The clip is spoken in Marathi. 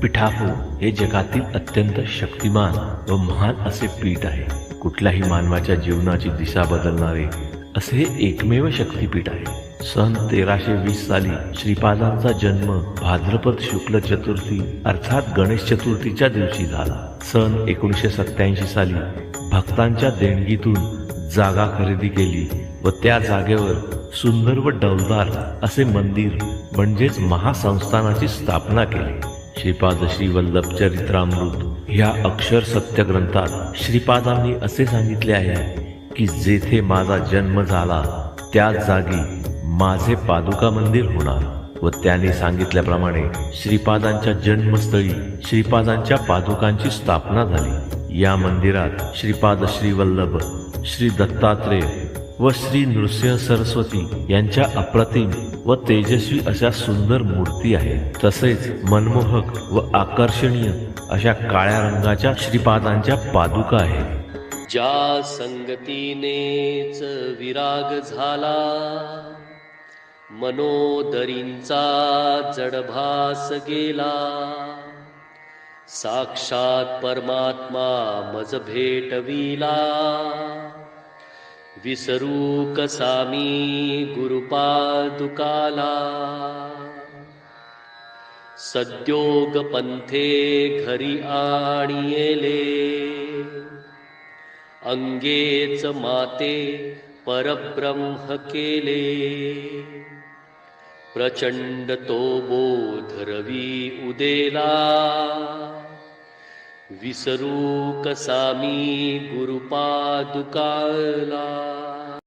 पिठाफू हे जगातील अत्यंत शक्तिमान व महान असे पीठ आहे. कुठल्याही मानवाच्या जीवनाची दिशा बदलणारे असे हे एकमेव शक्तिपीठ आहे. सन 1320 साली श्रीपादांचा जन्म भाद्रपद शुक्ल चतुर्थी अर्थात गणेश चतुर्थीच्या दिवशी झाला. सन 1987 साली भक्तांच्या देणगीतून जागा खरेदी केली व त्या जागेवर सुंदर व डौलदार असे मंदिर म्हणजेच महासंस्थानाची स्थापना केली. श्रीपाद श्रीवल्लभ चरित्रामृत ह्या अक्षर सत्य ग्रंथात श्रीपादांनी असे सांगितले आहे की जेथे माझा जन्म झाला त्याच जागी माझे पादुका मंदिर होणार व त्याने सांगितल्याप्रमाणे श्रीपादांच्या जन्मस्थळी श्रीपादांच्या पादुकांची स्थापना झाली. या मंदिरात श्रीपाद श्रीवल्लभ, श्री दत्तात्रेय व श्री नृसिंह सरस्वती यांच्या अप्रतिम व तेजस्वी अशा सुंदर मूर्ती आहेत. तसेच मनमोहक व आकर्षणीय अशा काळ्या रंगाच्या श्रीपादांच्या पादुका आहेत. ज्या संगतीनेच विराग झाला, मनोदरींचा जडभास गेला. साक्षात परमात्मा मज भेटविला, विसरू कसा मी गुरुपादुकाला. सद्योग पंथे घरी आणिले, अंगेच माते परब्रह्म केले. प्रचंड तो बोध रवी उदेला, विसरू कसा मी गुरुपादुकाला.